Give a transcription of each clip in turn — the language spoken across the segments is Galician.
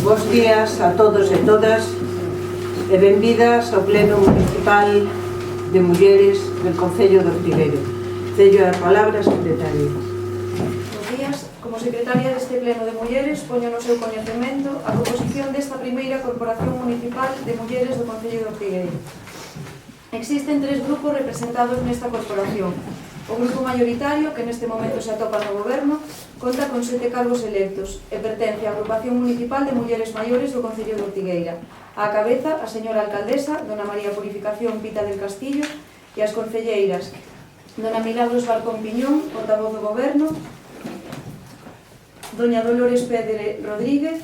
Bos días a todos e todas e benvidas ao Pleno Municipal de Mulleres del Concello de Ortigueiro. Cello a palabra, secretario. Bos días. Como secretaria deste Pleno de Mulleres, poño no seu coñecemento a proposición desta primeira Corporación Municipal de Mulleres do Concello de Ortigueiro. Existen 3 grupos representados nesta corporación. O grupo mayoritario, que neste momento se atopa no goberno, conta con 7 cargos electos e pertence á Agrupación Municipal de Mulleres Maiores do Concello de Ortigueira. Á cabeza, a señora alcaldesa, dona María Purificación Pita del Castillo, e as concelleiras, dona Milagros Barcón Piñón, portavoz do goberno, doña Dolores Pedre Rodríguez,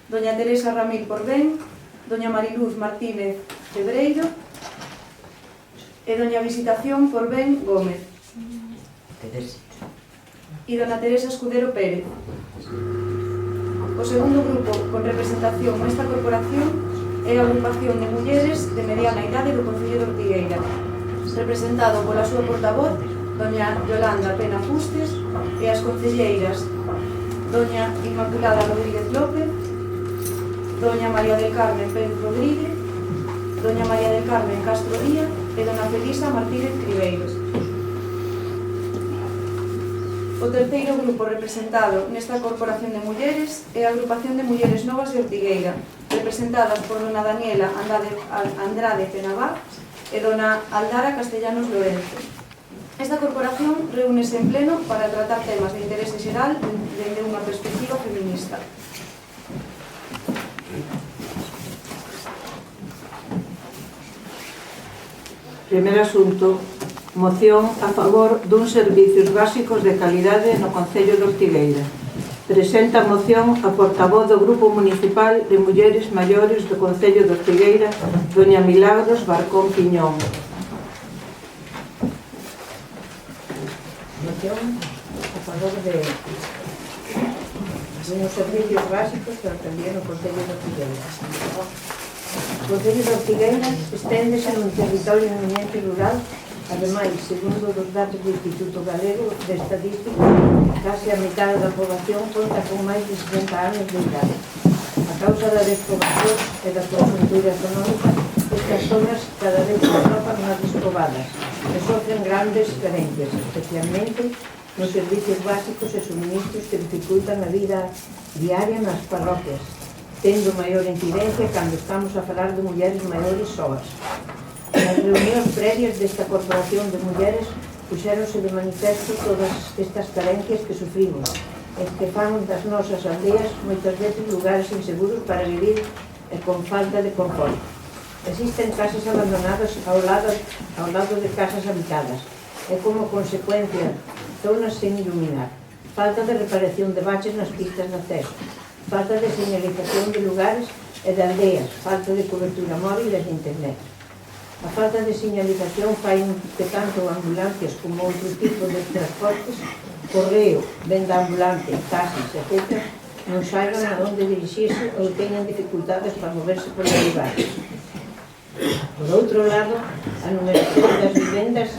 doña Teresa Ramil Porben, doña Mariluz Martínez Febreiro e doña Visitación Porben Gómez e dona Teresa Escudero Pérez. O segundo grupo con representación nesta corporación é a Agrupación de Mulleres de Mediana Idade do Concello de Ortigueira, representado pola súa portavoz, doña Yolanda Pena Fustes, e as concelleiras doña Inmaculada Rodríguez López, doña María del Carmen Pérez Rodríguez, doña María del Carmen Castro Díaz e dona Felisa Martínez Cribeiros. O terceiro grupo representado nesta Corporación de Mulleres é a Agrupación de Mulleres Novas de Ortigueira, representadas por dona Daniela Andrade Penabá e dona Aldara Castellanos Lorenzo. Esta corporación reúnese en pleno para tratar temas de interese xeral dende unha perspectiva feminista. Primeiro asunto, moción a favor duns servicios básicos de calidade no Concello de Ortigueira. Presenta a moción a portavoz do Grupo Municipal de Mulleres Maiores do Concello de Ortigueira, doña Milagros Barcón Piñón. Moción a favor de unos servicios básicos que atendían o Concello de Ortigueira. O Concello de Ortigueira esténdese nun territorio eminente rural. Ademais, segundo os datos do Instituto Galego de Estadística, case a metade da poboación conta con máis de 60 anos de idade. A causa da despoboación e da conjuntura económica, estas zonas cada vez se atopan máis despobadas e sofren grandes carencias, especialmente nos servicios básicos e suministros que dificultan a vida diaria nas parroquias, tendo maior incidencia cando estamos a falar de mulleres maiores soas. Nas reunións previas desta Corporación de Mulleres puxéronse de manifesto todas estas carencias que sufrimos e que fan das nosas aldeas moitas veces lugares inseguros para vivir e con falta de confort. Existen casas abandonadas ao lado de casas habitadas e como consecuencia zonas sen iluminar, falta de reparación de baches nas pistas de acceso, falta de señalización de lugares e de aldeas, falta de cobertura móvil e de internet. A falta de señalización fai que tanto ambulancias como outro tipo de transportes, correo, venda ambulante, taxis, etc., non saiban a onde dirixirse ou teñan dificultades para moverse por lugar. Por outro lado, a numeración das vivendas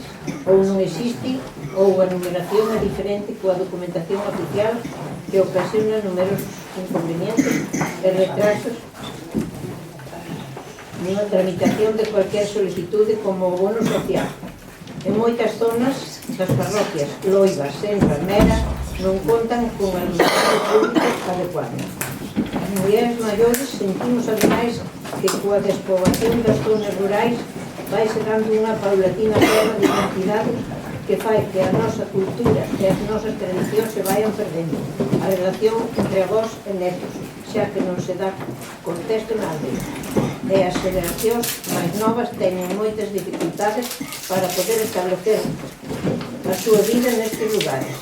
ou non existe ou a numeración é diferente coa documentación oficial que ocasiona numerosos inconvenientes e retrasos na tramitación de cualquier solicitude como o bono social. En moitas zonas das parroquias, Loiva, Senra, Mera, non contan con a iluminación pública adecuada. As mulleres maiores sentimos ademais que coa despoboación das zonas rurais vai se dando unha paulatina forma de identidade que fai que a nosa cultura e as nosas tradicións se vayan perdendo. A relación entre avós e netos, xa que non se dá contexto na aldea. E as xeracións máis novas teñen moitas dificultades para poder establecer a súa vida nestes lugares.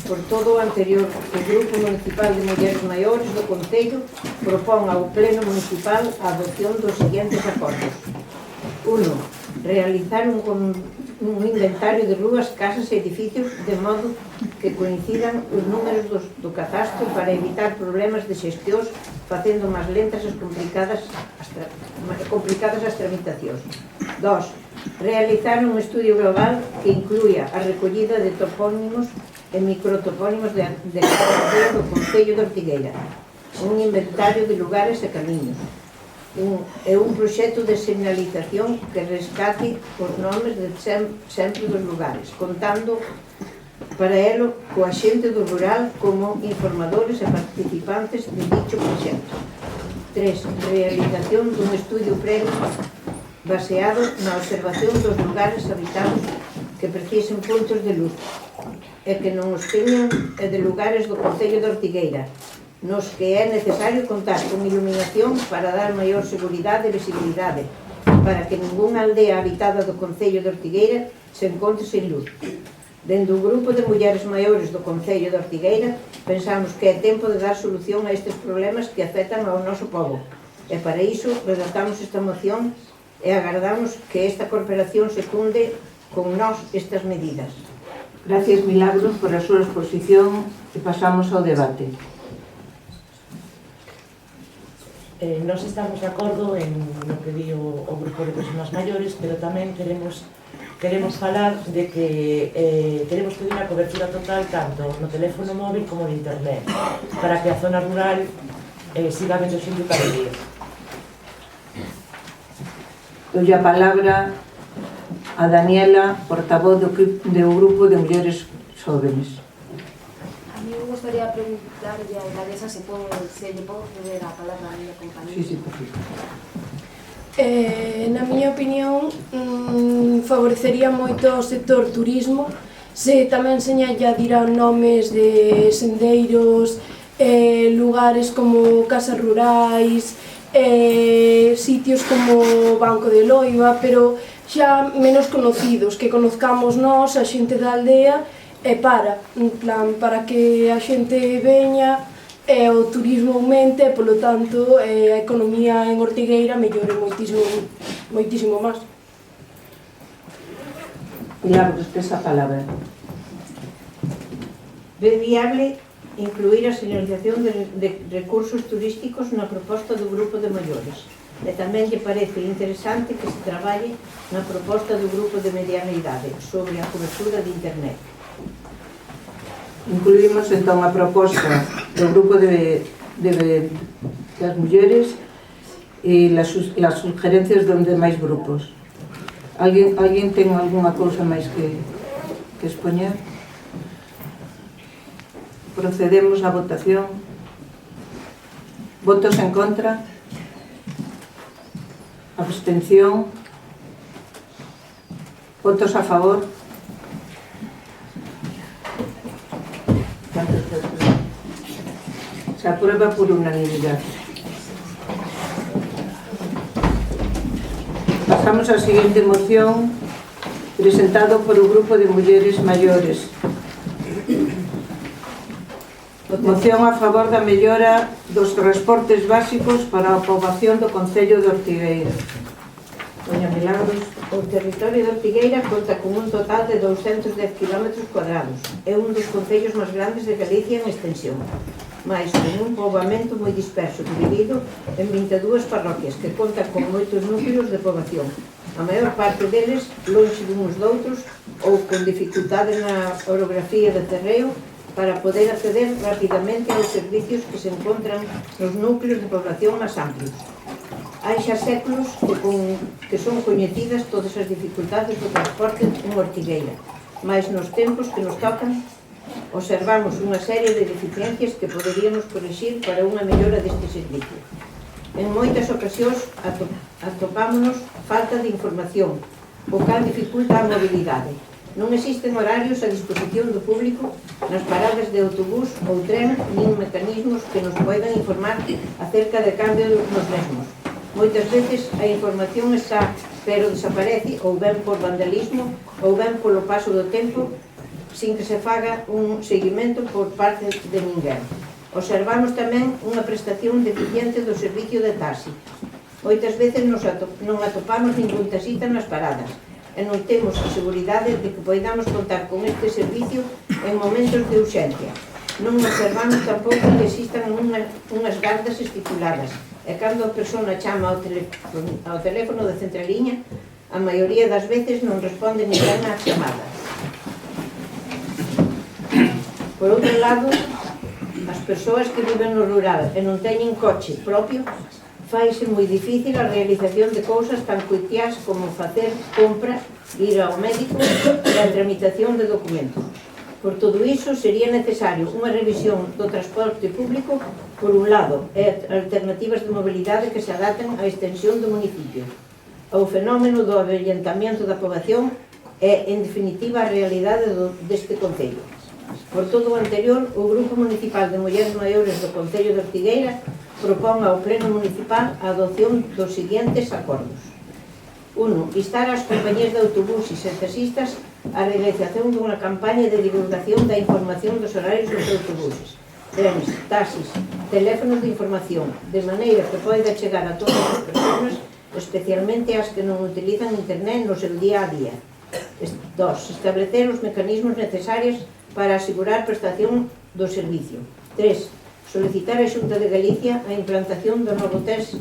Por todo o anterior, o Grupo Municipal de Mulleres Maiores do Concello propón ao Pleno Municipal a adopción dos seguintes acordos. 1. Realizar un inventario de rúas, casas e edificios de modo que coincidan os números do catastro para evitar problemas de xestións facendo máis lentas e complicadas as tramitacións. 2. Realizar un estudio global que incluya a recollida de topónimos e microtopónimos de cada aldea do Concello de Ortigueira. un inventario de lugares e camiños, e un proxecto de señalización que rescate os nomes de sempre dos lugares, contando para elo coa xente do rural como informadores e participantes de dicho proxecto. 3. Realización dun estudio previo baseado na observación dos lugares habitados que precisen puntos de luz e que non os teñan e de lugares do concello de Ortigueira, nos que é necesario contar con iluminación para dar maior seguridade e visibilidade, para que ningunha aldea habitada do concello de Ortigueira se encontre sen luz. Dende o grupo de mulleres maiores do concello de Ortigueira, pensamos que é tempo de dar solución a estes problemas que afectan ao noso pobo, e para iso redactamos esta moción e agardamos que esta corporación secunde con nós estas medidas. Gracias, Milagros, por a súa exposición e pasamos ao debate. Nós estamos de acordo en lo que di o grupo de persoas maiores, pero tamén queremos falar de que queremos pedir unha cobertura total tanto no teléfono móvil como de internet, para que a zona rural siga vendo xente para vivir. Doy a palabra a Daniela, portavoz do grupo de mulleres jóvenes. A mí me gustaría preguntarle a Vanessa se lle pode ceder a palabra a miña compañera. Sí, perfecto. Na miña opinión, favorecería moito o sector turismo se tamén se añadirán nomes de sendeiros, lugares como casas rurais, sitios como Banco de Loiva, pero xa menos conocidos, que conozcamos nós, a xente da aldea, e para que a xente veña e o turismo aumente, e polo tanto a economía en Ortigueira mellore moitísimo máis. Milagros, esa palabra. Ve viable incluir a señalización de recursos turísticos na proposta do grupo de maiores. E tamén lle parece interesante que se traballe na proposta do grupo de mediana idade sobre a cobertura de internet. Incluímos entón a proposta do grupo de das mulleres e las sugerencias de demais grupos. Alguén ten algunha cousa máis que expoñer? Procedemos á votación. Votos en contra? Abstención? Votos a favor? Se aprueba por unanimidade. Pasamos á seguinte moción presentado por o grupo de mulleres maiores. Moción a favor da mellora dos transportes básicos para a poboación do concello de Ortigueira. Doña Milagros, o territorio de Ortigueira conta con un total de 210 km cuadrados. É un dos concellos máis grandes de Galicia en extensión, mais con un poboamento moi disperso, dividido en 22 parroquias, que conta con moitos núcleos de poboación. A maior parte deles lonxe duns doutros ou con dificultades na orografía de terreo para poder acceder rapidamente aos servicios que se encontran nos núcleos de población máis amplios. Hai xa séculos que son coñecidas todas as dificultades do transporte en Ortigueira, mas nos tempos que nos tocan observamos unha serie de deficiencias que poderíamos corrixir para unha mellora deste servicio. En moitas ocasións atopámonos falta de información, o cal dificulta a mobilidade. Non existen horarios a disposición do público nas paradas de autobús ou tren, nin mecanismos que nos poidan informar acerca de cambio nos mesmos. Moitas veces a información está, pero desaparece ou ben por vandalismo ou ben polo paso do tempo sin que se faga un seguimento por parte de ninguén. Observamos tamén unha prestación deficiente do servicio de taxi. Moitas veces non atopamos ningún taxista nas paradas e non temos a seguridade de que poidamos contar con este servicio en momentos de urxencia. Non observamos tampouco que existan unhas gardas estipuladas e cando a persona chama ao teléfono de centraliña, a maioría das veces non responde ninguén á chamada. Por outro lado, as persoas que viven no rural e non teñen coche propio, faise moi difícil a realización de cousas tan coitiás como facer compra, ir ao médico e a tramitación de documentos. Por todo iso, sería necesario unha revisión do transporte público, por un lado, e alternativas de mobilidade que se adapten á extensión do municipio, ao fenómeno do avellentamento da poboación e, en definitiva, a realidade deste concello. Por todo o anterior, o Grupo Municipal de Mulleres Maiores do Concello de Ortigueira propón ao Pleno Municipal a adopción dos seguintes acordos. 1. Instar ás compañías de autobuses e taxistas a realización dunha campaña de divulgación da información dos horarios dos autobuses, trenes, taxis, teléfonos de información, de maneira que poida chegar a todas as persoas, especialmente as que non utilizan internet no seu día a día. 2. Establecer os mecanismos necesarios para asegurar prestación do servicio. 3. Solicitar a Xunta de Galicia a implantación do novo test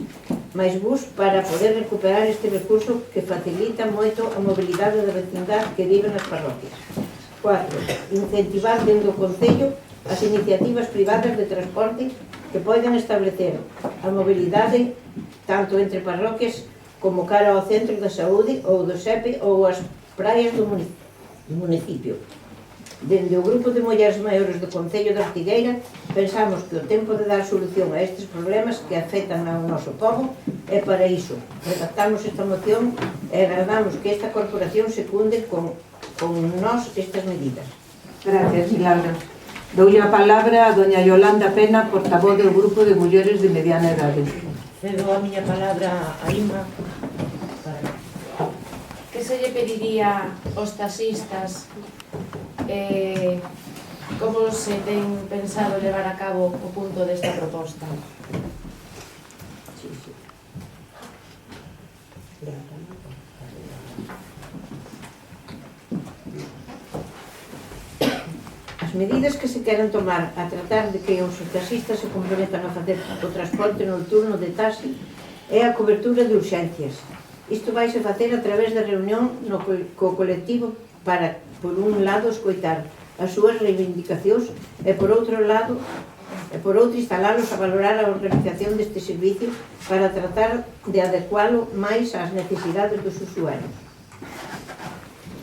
máis bus para poder recuperar este recurso que facilita moito a mobilidade da vecindade que vive nas parroquias. 4. Incentivar dentro do Concello as iniciativas privadas de transporte que poidan establecer a mobilidade tanto entre parroquias como cara ao centro da saúde ou do SEPE ou as praias do municipio. Dende o Grupo de Mulleres Maiores do Concello de Ortigueira pensamos que o tempo de dar solución a estes problemas que afectan ao noso pobo é para iso. Redactamos esta moción e agardamos que esta corporación secunde con nós estas medidas. Gracias, Milagros. Doulle a palabra a doña Yolanda Pena, portavoz do Grupo de Mulleres de Mediana Edade. Cedo a miña palabra a Ima. Que se lle pediría aos taxistas como se ten pensado levar a cabo o punto desta proposta? As medidas que se queren tomar a tratar de que os taxistas se comprometan a facer o transporte nocturno de taxi é a cobertura de urxencias. Isto vaise facer a través da reunión co colectivo para, por un lado, escoitar as súas reivindicacións e, por outro, instalalos a valorar a organización deste servicio para tratar de adecuálo máis ás necesidades dos usuarios.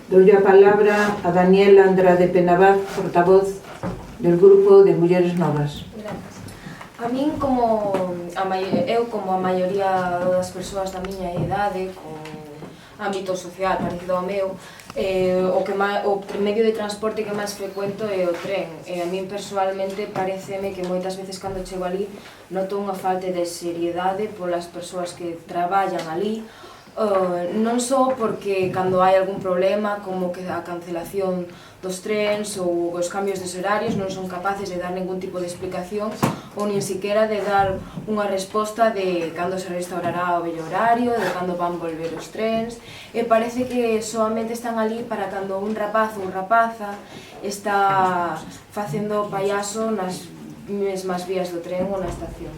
Doulle a palabra a Daniela Andrade Penabaz, portavoz del Grupo de Mulleres Novas. A min, eu como a maioría das persoas da miña idade, con ámbito social parecido ao meu, o medio de transporte que máis frecuento é o tren. E a min personalmente pareceme que moitas veces cando chego ali noto unha falta de seriedade polas persoas que traballan ali, non só porque cando hai algún problema como que a cancelación dos trens ou os cambios de horarios non son capaces de dar ningún tipo de explicación ou nin siquiera de dar unha resposta de cando se restaurará o vello horario, de cando van volver os trens, e parece que solamente están ali para cando un rapaz ou rapaza está facendo payaso nas mesmas vías do tren ou na estación.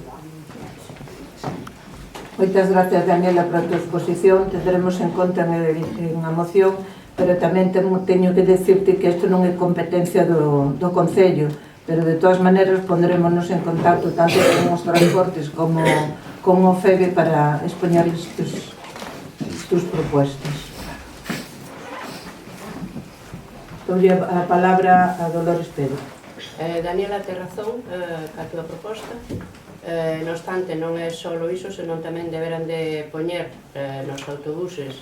Moitas gracias, Daniela, por a tua exposición. Tendremos en conta en a moción, pero tamén teño que decirte que isto non é competencia do Concello, pero de todas maneiras pondrémonos en contacto tanto con os transportes como con o FEBE para expoñar tus propuestas. Doulle a palabra a Dolores Pedro. Daniela, ten razón ca túa proposta. No obstante, non é só iso, senón tamén deberán de poñer nos autobuses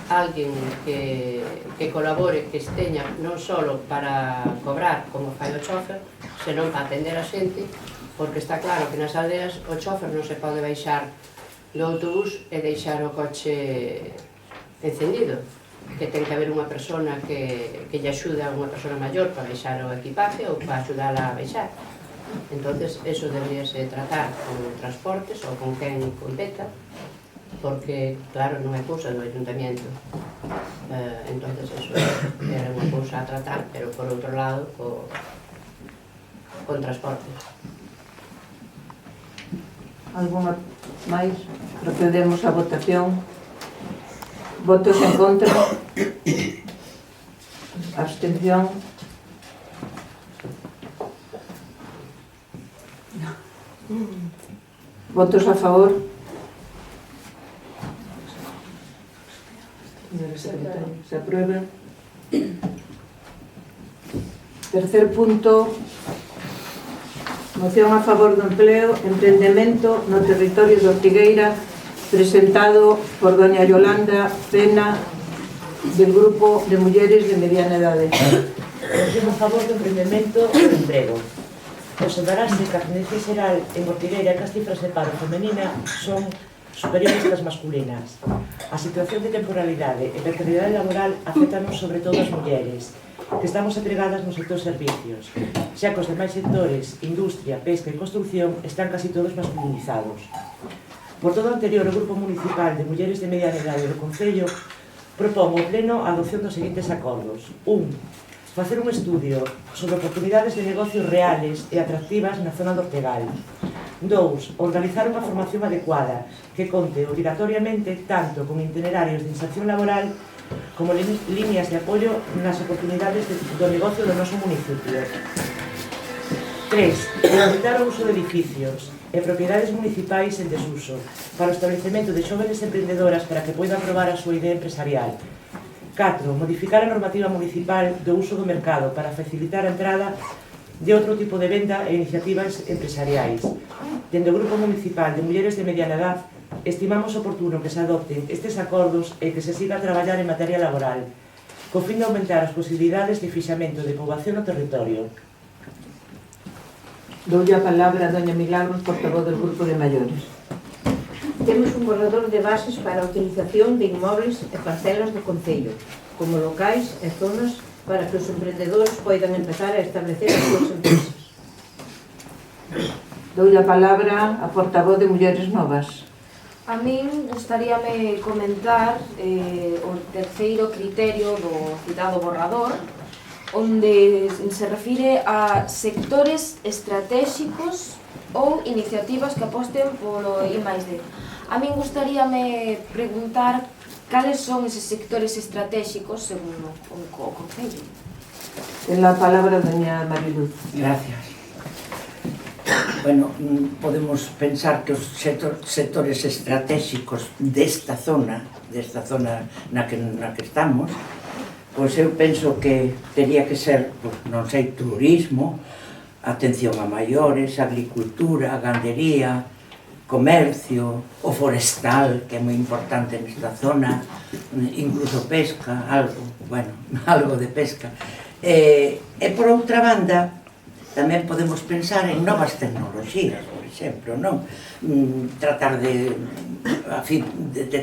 alguén que colabore, que esteña non só para cobrar como fai o chofer, senón para atender a xente, porque está claro que nas aldeas o chofer non se pode baixar do autobús e deixar o coche encendido, que ten que haber unha persona que lle axude a unha persona maior para baixar o equipaje ou para axudala a baixar. Entonces, eso deberíase tratar con transportes ou con quen competa, porque, claro, non é cousa do ayuntamiento. Entonces, eso era unha cousa a tratar, pero por outro lado, con transportes. Alguna máis? Procedemos á votación. Votos en contra? Abstención? Votos a favor? Señora secretaria, se aprueba. Tercer punto, moción a favor do empleo, emprendemento no territorio de Ortigueira, presentado por doña Yolanda Pena, del Grupo de Mulleres de Mediana Edade. Moción a favor do emprendemento e do emprego. Observarase que a tendencia xeral en Ortigueira que as cifras de paro femenina son superiores que as masculinas. A situación de temporalidade e precariedade laboral afectanos sobre todo as mulleres, que estamos entregadas nos sectores servicios, xa que os demais sectores, industria, pesca e construcción, están casi todos masculinizados. Por todo o anterior, o Grupo Municipal de Mulleres de Mediana Edade do Concello propón ao Pleno a adopción dos seguintes acordos. 1. Facer un estudio sobre oportunidades de negocios reales e atractivas na zona do Ortegal. 2. Organizar unha formación adecuada que conte obrigatoriamente tanto con itinerarios de inserción laboral como líneas de apoio nas oportunidades do negocio do noso municipio. 3. Facilitar o uso de edificios e propiedades municipais en desuso para o establecemento de xóvenes emprendedoras para que poidan probar a súa idea empresarial. 4. Modificar a normativa municipal do uso do mercado para facilitar a entrada de outro tipo de venda e iniciativas empresariais. Dende o Grupo Municipal de Mulleres de Mediana Edad, estimamos oportuno que se adopten estes acordos e que se siga a traballar en materia laboral, co fin de aumentar as posibilidades de fixamento de poboación no territorio. Doulle a palabra a doña Milagros, portavoz del Grupo de Maiores. Temos un borrador de bases para a utilización de inmobles e parcelas do Concello, como locais e zonas para que os emprendedores poidan empezar a establecer as súas empresas. Doulle a palabra a portavoz de Mulleres Novas. A min gustaríame comentar o terceiro criterio do citado borrador, onde se refire a sectores estratégicos ou iniciativas que aposten polo I+D. A min gustaríame preguntar cales son eses sectores estratégicos segundo o Concello. En la palabra doña Mariluz. Gracias. Bueno, podemos pensar que os sectores estratégicos desta zona na que estamos, pois eu penso que teria que ser, non sei, turismo, atención a maiores, agricultura, gandería, comercio, o forestal, que é moi importante nesta zona, incluso pesca, algo de pesca. E por outra banda, tamén podemos pensar en novas tecnoloxías, por exemplo, non? Tratar de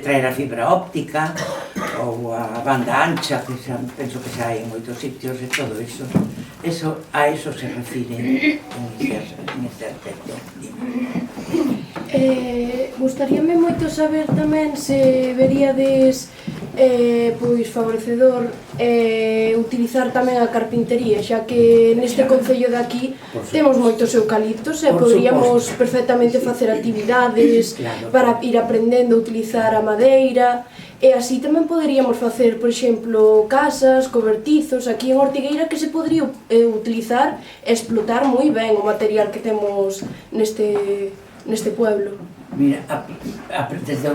traer a fibra óptica ou a banda ancha, que penso que xa hai en moitos sitios e todo iso. A eso se refire en este aspecto. Gustaríame moito saber tamén se veríades pois favorecedor utilizar tamén a carpintería, xa que neste concello de aquí temos moitos eucaliptos e poderíamos perfectamente facer actividades para ir aprendendo a utilizar a madeira e así tamén poderíamos facer, por exemplo, casas, cobertizos aquí en Ortigueira que se podría utilizar e explotar moi ben o material que temos neste pueblo. Mira, desde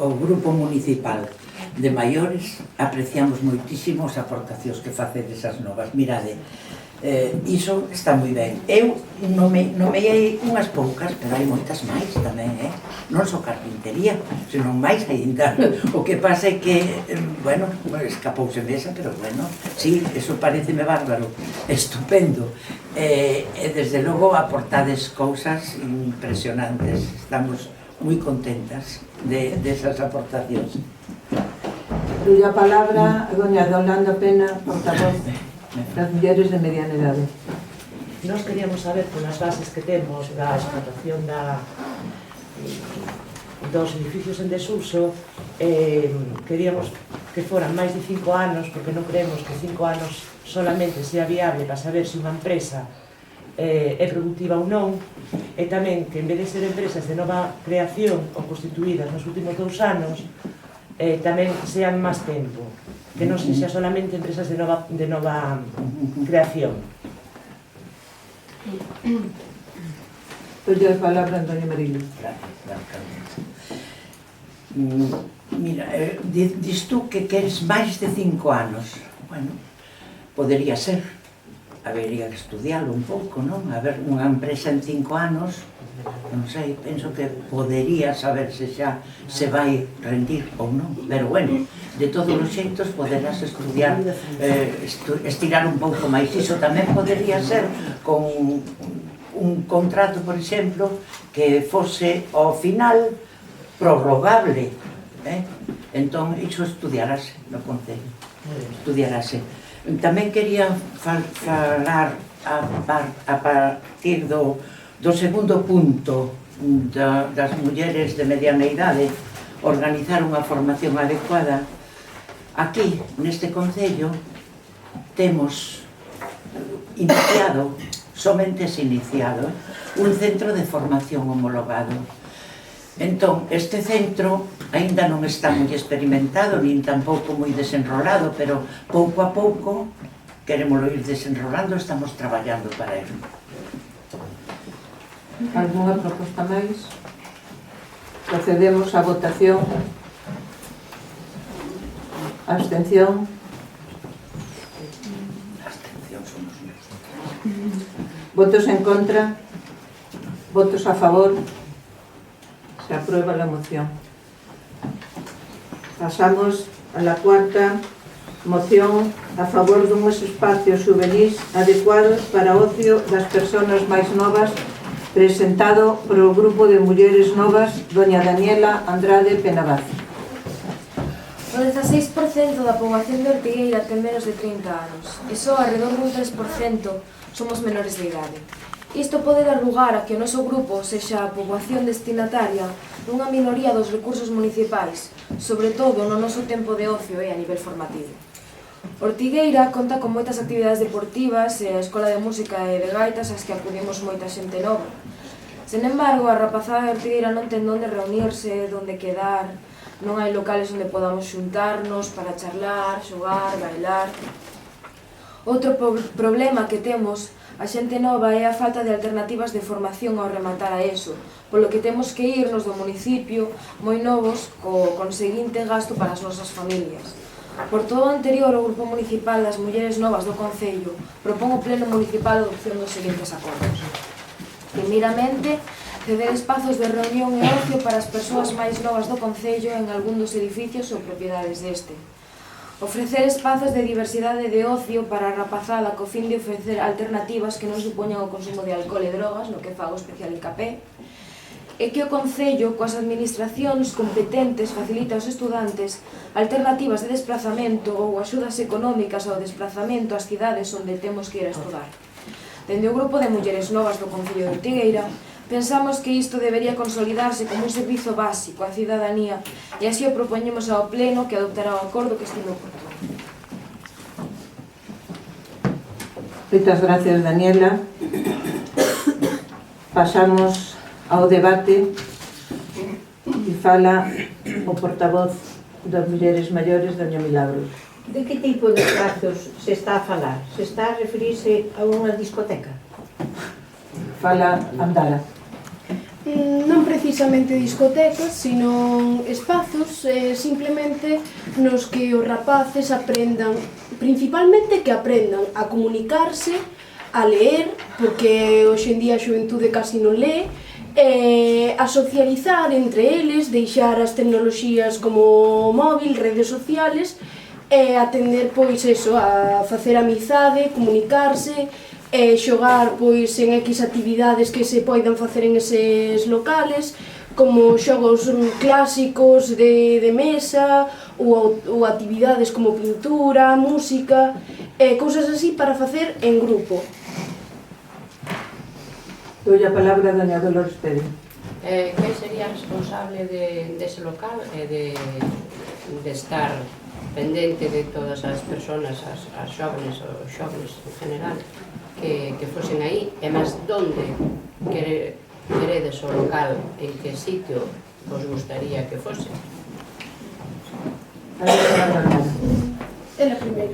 o Grupo Municipal de Maiores apreciamos moitísimo as aportacións que facedes as novas. Mirade, iso está moi ben. Eu nomeei unhas poucas, pero hai moitas máis tamén, non só carpintería, senón máis ainda. O que pasa é que, bueno, escapouse desa, pero bueno, sí, eso pareceme bárbaro, estupendo. E desde logo aportades cousas impresionantes, estamos moi contentas desas aportacións. Doy a palabra a doña Yolanda Pena, portavoz das Mulleres de Mediana Edade. Nós queríamos saber, polas bases que temos da explotación dos edificios en desuso, queríamos que foran máis de 5 anos, porque non creemos que 5 anos solamente sea viable para saber se unha empresa é productiva ou non, e tamén que en vez de ser empresas de nova creación ou constituídas nos últimos 2 anos, tamén sean máis tempo, que non sexa solamente empresas de nova creación. Dolle a palabra a doña Marilu. Mira, dis tú que queres máis de 5 anos. Bueno, podería ser. Habería que estudialo un pouco, non? A ver, unha empresa en 5 anos, non sei, penso que podería saberse xa se vai rendir ou non. Pero bueno, de todos os xeitos poderás estudiar, estirar un pouco máis. Iso tamén podería ser con un contrato, por exemplo, que fose ao final prorrogable. Entón, iso estudiarase no Concello. Estudiarase. Tamén quería falar a partir do segundo punto das mulleres de mediana idade, organizar unha formación adecuada. Aquí, neste Concello, temos iniciado, somente es iniciado, un centro de formación homologado. Entón, este centro aínda non está moi experimentado, nin tampouco moi desenrolado, pero pouco a pouco queremoslo ir desenrolando, estamos traballando para ello. Alguna proposta máis? Procedemos á votación. Abstención. Abstención son os meus. Votos en contra. Votos a favor. Se aprueba la moción. Pasamos a la cuarta moción a favor dunhos espacios juvenis adecuados para ocio das persoas máis novas, presentado por o Grupo de Mulleres Novas, doña Daniela Andrade Penabaz. O 16% da poboación de Ortigueira ten menos de 30 anos e só alrededor dun 3% somos menores de idade. Isto pode dar lugar a que o noso grupo sexa a poboación destinataria dunha minoría dos recursos municipais, sobre todo no noso tempo de ocio e a nivel formativo. Ortigueira conta con moitas actividades deportivas e a escola de música e de gaitas ás que acudimos moita xente nova. Sen embargo, a rapazada de Ortigueira non ten onde reunirse, onde quedar, non hai locales onde podamos xuntarnos para charlar, xogar, bailar. Outro problema que temos a xente nova é a falta de alternativas de formación ao rematar a ESO, polo que temos que irnos do municipio moi novos co conseguinte gasto para as nosas familias. Por todo o anterior, o Grupo Municipal das Mulleres Novas do Concello propón o Pleno Municipal a adopción dos seguintes acordos. Primeiramente, ceder espazos de reunión e ocio para as persoas máis novas do Concello en algún dos edificios ou propiedades deste. Ofrecer espazos de diversidade de ocio para a rapazada co fin de ofrecer alternativas que non supoñan o consumo de alcohol e drogas, no que fago especial hincapé, e que o Concello, coas administracións competentes, facilita aos estudantes alternativas de desplazamento ou axudas económicas ao desplazamento ás cidades onde temos que ir a estudar. Dende o Grupo de Mulleres Novas do Concello de Ortigueira, pensamos que isto debería consolidarse como un servizo básico á cidadanía e así o propoñemos ao Pleno que adoptará o acordo que estime oportuno. Moitas gracias, Daniela. Pasamos ao debate e fala o portavoz das mulleres maiores, doña Milagros. De que tipo de espazos se está a falar? Se está a referirse a unha discoteca? Fala Andara. Non precisamente discotecas, sino espazos simplemente nos que os rapaces aprendan, principalmente que aprendan a comunicarse, a leer, porque hoxe en día a xuventude casi non lee, a socializar entre eles, deixar as tecnoloxías como o móvil, redes sociales, e atender pois eso, a facer amizade, comunicarse, xogar pois en X actividades que se poidan facer en eses locales, como xogos clásicos de mesa ou actividades como pintura, música, cousas así para facer en grupo. Doy a palabra a doña Dolores Pérez. Quen sería responsable dese local e de estar pendente de todas as persoas, as xóvenes ou xóvenes en general, que fosen aí, e máis donde queredes o local, en que sitio vos gustaría que fose? É na primeira.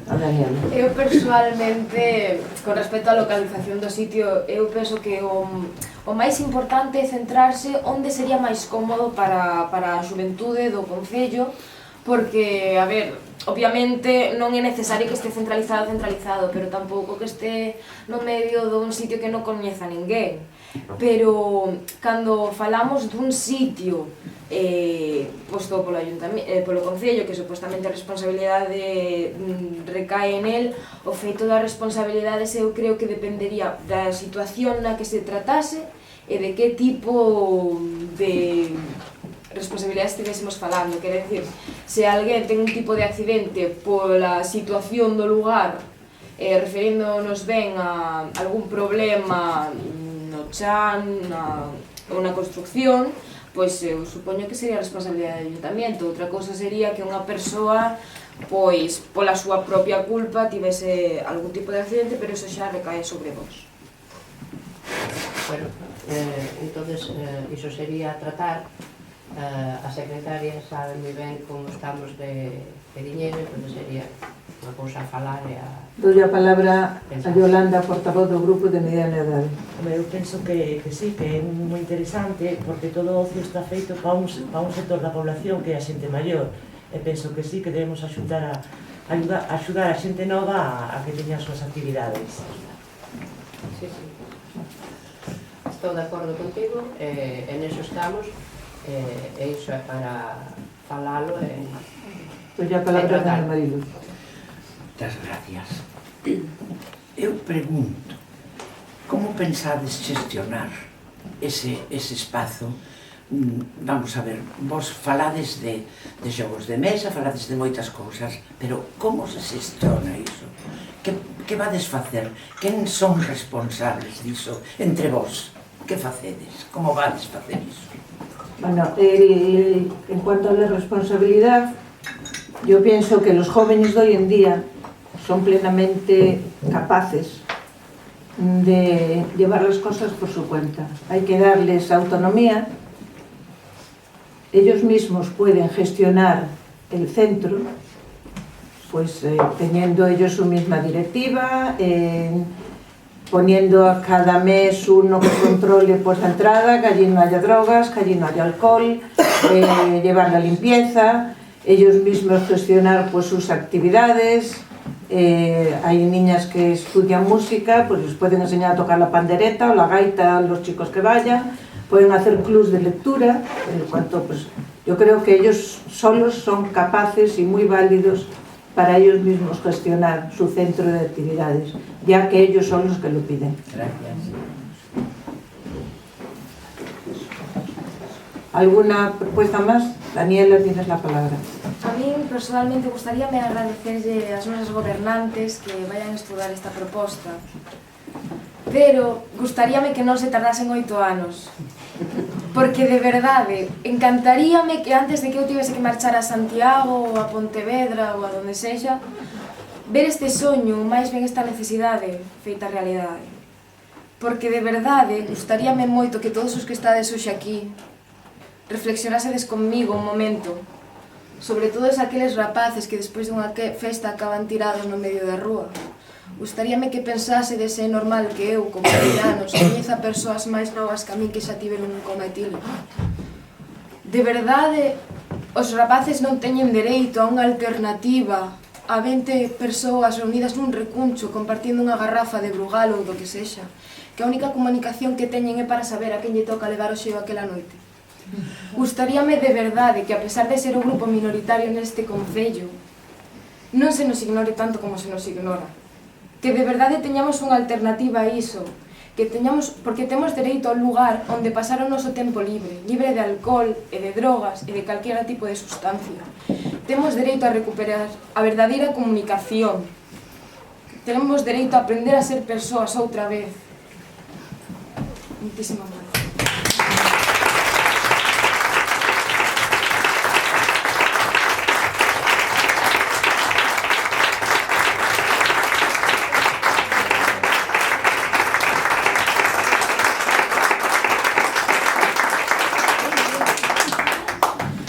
A Daniela. Eu persoalmente, con respecto á localización do sitio, eu penso que o máis importante é centrarse onde sería máis cómodo para a xuventude do concello, porque, a ver, obviamente non é necesario que este centralizado, pero tampouco que este no medio dun sitio que non coñeza ninguén. Pero cando falamos dun sitio posto polo Concello, que supostamente a responsabilidade recae en el, o feito das responsabilidades eu creo que dependería da situación na que se tratase e de que tipo de responsabilidades estivésemos falando. Quer decir, se alguén ten un tipo de accidente pola situación do lugar, referíndonos ben a algún problema no chan ou na construcción, pois eu supoño que sería a responsabilidade do ayuntamiento. Outra cousa sería que unha persoa, pois, pola súa propia culpa tivese algún tipo de accidente, pero iso xa recae sobre vos. Bueno, entonces, iso sería tratar. A secretaria sabe moi ben como estamos de diñeiro, entón sería unha cousa a falar e a... Doy a palabra a Yolanda, portavoz do grupo de mediana edade. Eu penso que sí, que é moi interesante, porque todo o ocio está feito para un sector da población que é a xente maior, e penso que sí, que debemos axudar a xente nova a que teña as súas actividades. Sí, sí. Estou de acordo contigo, en eso estamos, e iso é para falalo e... Doy a palabra a Dani Marilu. Moitas gracias. Eu pregunto, como pensades gestionar ese espazo? Vamos a ver, vos falades de xogos de mesa, falades de moitas cousas, pero como se gestiona iso? Que vades facer? Quen son responsables diso entre vos? Que facedes? Como vades facer iso? Bueno, en cuanto a la responsabilidad, yo pienso que los jóvenes de hoy en día son plenamente capaces de llevar las cosas por su cuenta. Hay que darles autonomía. Ellos mismos pueden gestionar el centro, pues teniendo ellos su misma directiva, poniendo a cada mes uno que controle pues la entrada, que allí no haya drogas, que allí no haya alcohol, llevar la limpieza, ellos mismos gestionar pues sus actividades. Hay niñas que estudian música, pues les pueden enseñar a tocar la pandereta o la gaita a los chicos que vayan, pueden hacer clubs de lectura, en cuanto, pues, yo creo que ellos solos son capaces y muy válidos para ellos mismos gestionar su centro de actividades, ya que ellos son los que lo piden. Gracias. ¿Alguna propuesta más? Daniela, tienes la palabra. A mí, personalmente, gustaríame agradecerlle ás nosas gobernantes que vayan a estudar esta proposta, pero gustaríame que non se tardasen 8 anos, porque de verdade, encantaríame que antes de que eu tivese que marchar a Santiago ou a Pontevedra ou a donde sexa, ver este soño, máis ben esta necesidade feita realidade. Porque de verdade, gustaríame moito que todos os que estades hoxe aquí reflexionásedes conmigo un momento sobre todos aqueles rapaces que despois dunha festa acaban tirados no medio da rúa. Gustaríame que pensásedes se é normal que eu, como anos, coñeza persoas máis novas que a min que xa tiveron un coma etílico. De verdade, os rapaces non teñen dereito a unha alternativa a 20 persoas reunidas nun recuncho compartindo unha garrafa de Brugal ou do que sexa, que a única comunicación que teñen é para saber a quen lle toca levar o xeo aquela noite. Gustaríame de verdade que, a pesar de ser o grupo minoritario neste concello, non se nos ignore tanto como se nos ignora. Que de verdade teñamos unha alternativa a iso, que teñamos, porque temos dereito ao lugar onde pasar o noso tempo libre, libre de alcohol e de drogas e de calquera tipo de sustancia. Temos dereito a recuperar a verdadeira comunicación. Temos dereito a aprender a ser persoas outra vez. Muchísimas gracias.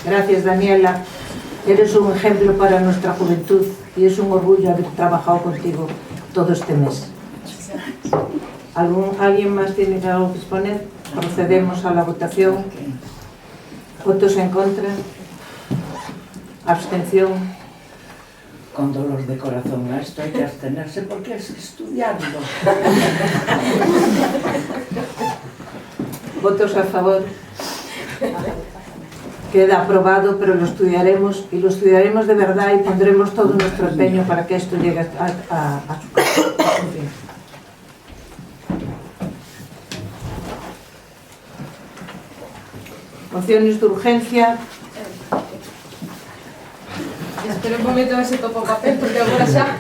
Gracias, Daniela. Eres un ejemplo para nuestra juventud. y es un orgullo haber trabajado contigo todo este mes. ¿Alguien más tiene algo que exponer? Procedemos a la votación. ¿Votos en contra? ¿Abstención? Con dolor de corazón, a esto hay que abstenerse porque es estudiarlo. ¿Votos a favor? Queda aprobado, pero lo estudiaremos y lo estudiaremos de verdad y pondremos todo nuestro empeño para que esto llegue a su casa. Mociones de urgencia. Espero un momento a ver se topo o papel, porque agora xa...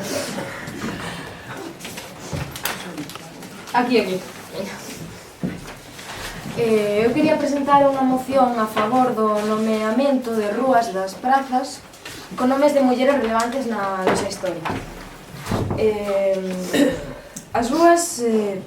Aquí. Eu quería presentar unha moción a favor do nomeamento de rúas das prazas con nomes de mulleres relevantes na nosa historia. As rúas,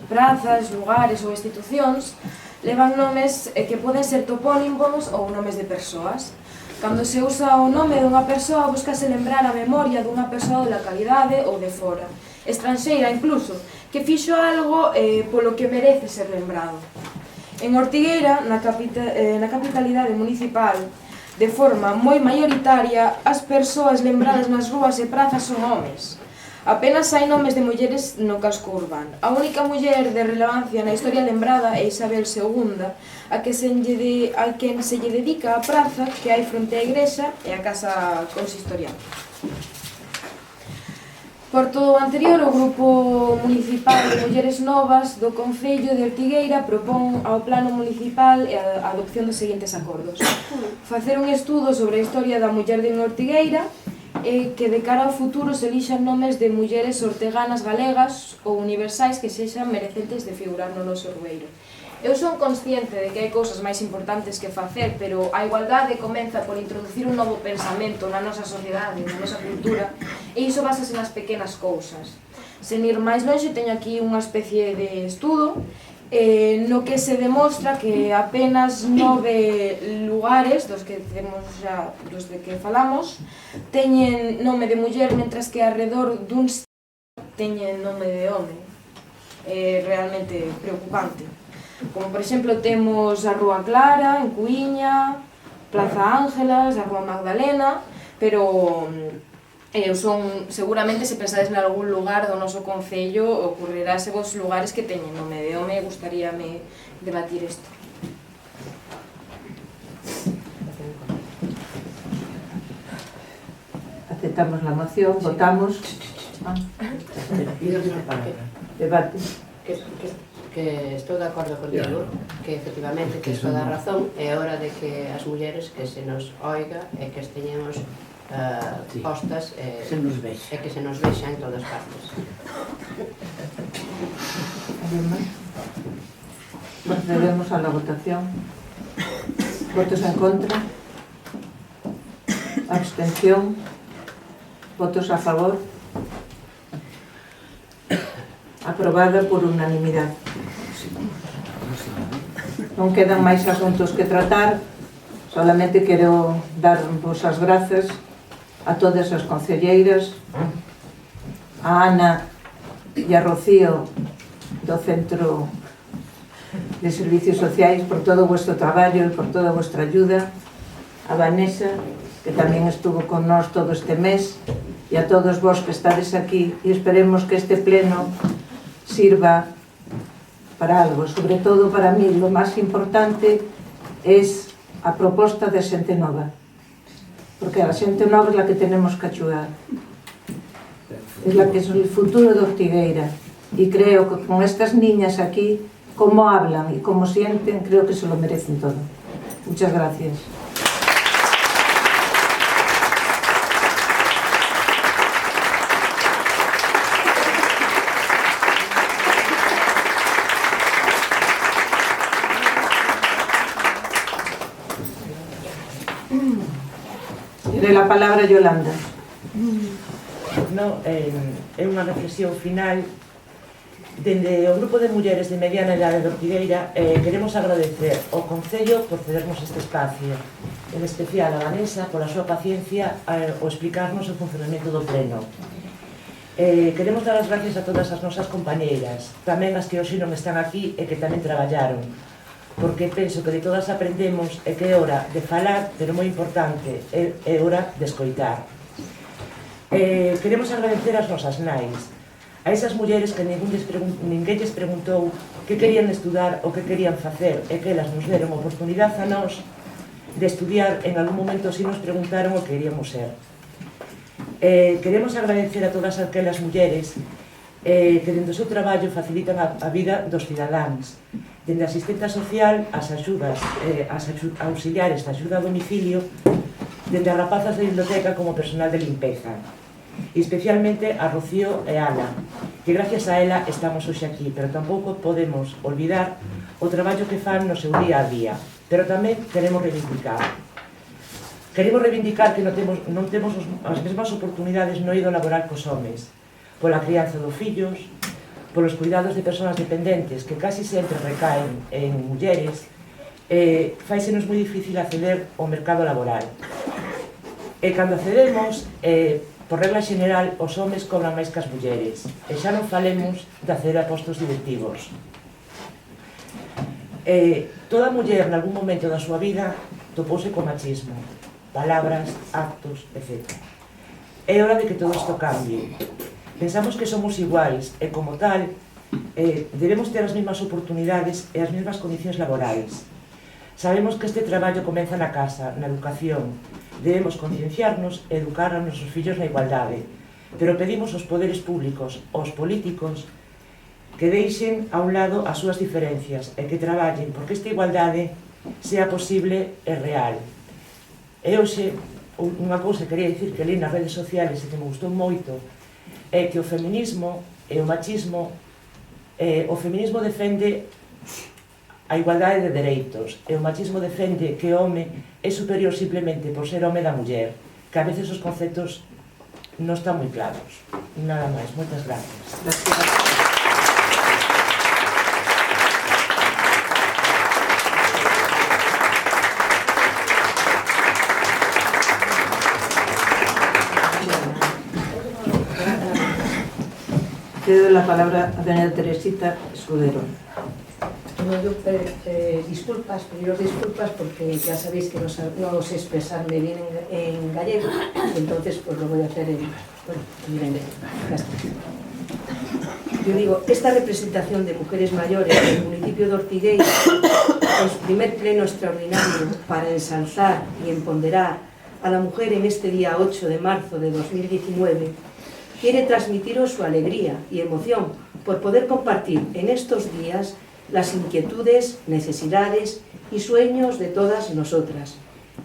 prazas, lugares ou institucións levan nomes que poden ser topónimos ou nomes de persoas. Cando se usa o nome dunha persoa, búscase lembrar a memoria dunha persoa de localidade ou de fora, estranxeira incluso, que fixo algo polo que merece ser lembrado. En Ortigueira, na capitalidade municipal, de forma moi maioritaria, as persoas lembradas nas rúas e prazas son homes. Apenas hai nomes de mulleres no casco urbano. A única muller de relevancia na historia lembrada é Isabel II, a quen se lle dedica a praza que hai fronte á igrexa e a casa consistorial. Por todo o anterior, o Grupo Municipal de Mulleres Novas do Concello de Ortigueira propón ao Plano Municipal a adopción dos seguintes acordos. Facer un estudo sobre a historia da muller de Ortigueira e que de cara ao futuro se elixan nomes de mulleres orteganas galegas ou universais que sexan merecentes de figurar no noso rueiro. Eu son consciente de que hai cousas máis importantes que facer, pero a igualdade comeza por introducir un novo pensamento na nosa sociedade, na nosa cultura, e iso basase nas pequenas cousas. Sen ir máis longe, teño aquí unha especie de estudo no que se demostra que apenas 9 lugares dos que temos xa, dos de que falamos, teñen nome de muller, mentras que alrededor duns teñen nome de home. É realmente preocupante. Como, por exemplo, temos a Rúa Clara, en Cuíña, Plaza Ángelas, a Rúa Magdalena, pero seguramente se pensades en algún lugar do noso concello ocurrirase vos lugares que teñen nome de home. Gustaríame debatir isto. Aceptamos la moción, votamos. Debate. Que estou de acordo contigo, que efectivamente que isto dá razón, é hora de que as mulleres que se nos oiga e que esteñemos postas e que se nos vexa en todas partes. Procedemos a la votación. ¿Votos en contra? ¿Abstención? ¿Votos a favor? Aprobada por unanimidade. Non quedan máis asuntos que tratar, solamente quero dar vos as grazas a todas as concelleiras, a Ana e a Rocío do Centro de Servicios Sociais por todo o vosso traballo e por toda a vosa ayuda, a Vanessa, que tamén estuvo con nós todo este mes, e a todos vos que estades aquí, e esperemos que este pleno sirva para algo. Sobre todo para mí lo más importante es a proposta de xente nova, porque a xente nova é la que tenemos que axudar, é la que é o futuro de Ortigueira, e creo que con estas niñas aquí, como hablan e como sienten, creo que se lo merecen todo. Muchas gracias. De la palabra Yolanda. No, é unha reflexión final Dende o Grupo de Mulleres de Mediana Idade de Ortigueira queremos agradecer ao Concello por cedernos este espacio, en especial a Vanessa pola súa paciencia ao explicarnos o funcionamento do pleno. Queremos dar as gracias a todas as nosas compañeiras, tamén as que hoxe non están aquí e que tamén traballaron, porque penso que de todas aprendemos e que é hora de falar, pero moi importante, é hora de escoitar. Queremos agradecer ás nosas nais, a esas mulleres que ninguén lles preguntou que querían estudar ou que querían facer e que elas nos deron oportunidade a nós de estudiar, en algún momento si nos preguntaron o que queríamos ser. Queremos agradecer a todas aquelas mulleres que dende o seu traballo facilitan a vida dos cidadáns, dende a asistenta social as axudas, as auxiliares da axuda a domicilio, dende as rapazas de biblioteca como personal de limpeza. E especialmente a Rocío e a Ana, que gracias a ela estamos hoxe aquí, pero tampouco podemos olvidar o traballo que fan no seu día a día, pero tamén queremos reivindicar. Queremos reivindicar que non temos as mesmas oportunidades no eido laboral cos homes, pola crianza dos fillos, polos cuidados de persoas dependentes que casi sempre recaen en mulleres, faisenos moi difícil acceder ao mercado laboral. E cando accedemos, por regla xeneral, os homes cobran máis que as mulleres, e xa non falemos de acceder a postos directivos. Toda muller, nalgún momento da súa vida, topouse co machismo, palabras, actos, etc. É hora de que todo isto cambie. Pensamos que somos iguais, e como tal, debemos ter as mesmas oportunidades e as mesmas condicións laborais. Sabemos que este traballo comeza na casa, na educación. Debemos concienciarnos e educar a nosos fillos na igualdade, pero pedimos aos poderes públicos, aos políticos, que deixen a un lado as súas diferencias e que traballen porque esta igualdade sea posible e real. E hoxe, unha cousa que quería dicir que li nas redes sociales e que me gustou moito é que o feminismo e o machismo, o feminismo defende a igualdade de dereitos e o machismo defende que o home é superior simplemente por ser home da muller, que a veces os conceptos non están moi claros. Nada máis, moitas gracias. Cedo la palabra a doña Teresita Escudero. Disculpas, pediros disculpas porque ya sabéis que no sé expresarme bien en gallego, entonces pues lo voy a hacer en castellano. Yo digo, esta representación de mujeres mayores del municipio de Ortigueira, en su primer pleno extraordinario para ensalzar y empoderar a la mujer en este día 8 de marzo de 2019, quiere transmitiros su alegría y emoción por poder compartir en estos días las inquietudes, necesidades y sueños de todas nosotras,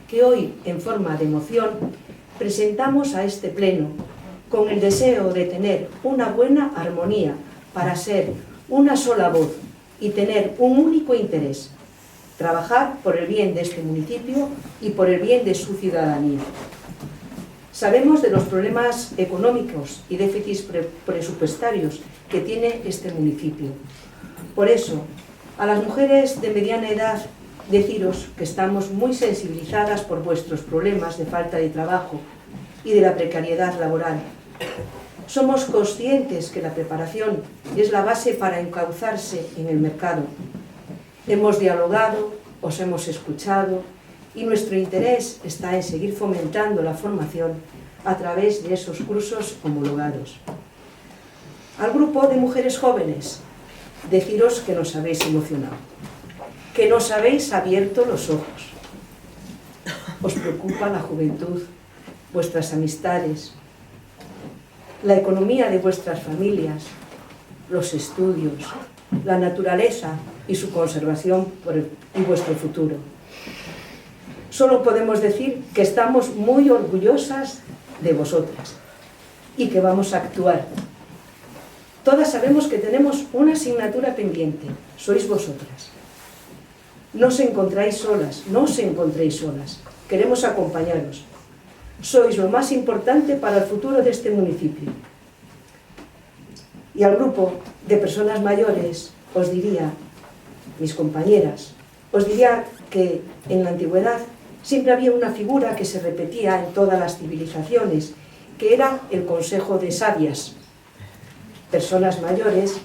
que hoy, en forma de moción, presentamos a este pleno, con el deseo de tener una buena armonía para ser una sola voz y tener un único interés, trabajar por el bien de este municipio y por el bien de su ciudadanía. Sabemos de los problemas económicos y déficits presupuestarios que tiene este municipio. Por eso, a las mujeres de mediana edad, deciros que estamos muy sensibilizadas por vuestros problemas de falta de trabajo y de la precariedad laboral. Somos conscientes que la preparación es la base para encauzarse en el mercado. Hemos dialogado, os hemos escuchado y nuestro interés está en seguir fomentando la formación a través de esos cursos homologados. Al grupo de mujeres jóvenes, deciros que nos habéis emocionado, que nos habéis abierto los ojos. Os preocupa la juventud, vuestras amistades, la economía de vuestras familias, los estudios, la naturaleza y su conservación y vuestro futuro. Solo podemos decir que estamos muy orgullosas de vosotras y que vamos a actuar. Todas sabemos que tenemos una asignatura pendiente, sois vosotras. No os encontráis solas, no os encontréis solas. Queremos acompañaros. Sois lo más importante para el futuro de este municipio. Y al grupo de personas mayores, os diría, mis compañeras, os diría que en la antigüedad siempre había una figura que se repetía en todas las civilizaciones, que era el consejo de sabias, personas mayores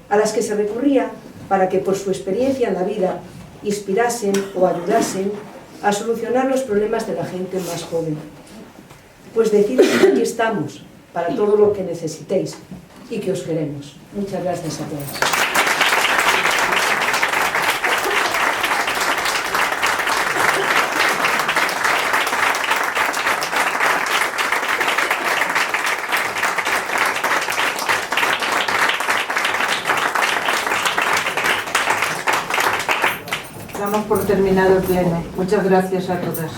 a las que se recurría para que por su experiencia en la vida inspirasen o ayudasen a solucionar los problemas de la gente más joven. Pues deciros que aquí estamos para todo lo que necesitéis y que os queremos. Muchas gracias a todos. Damos por terminado el pleno. Muchas gracias a todas.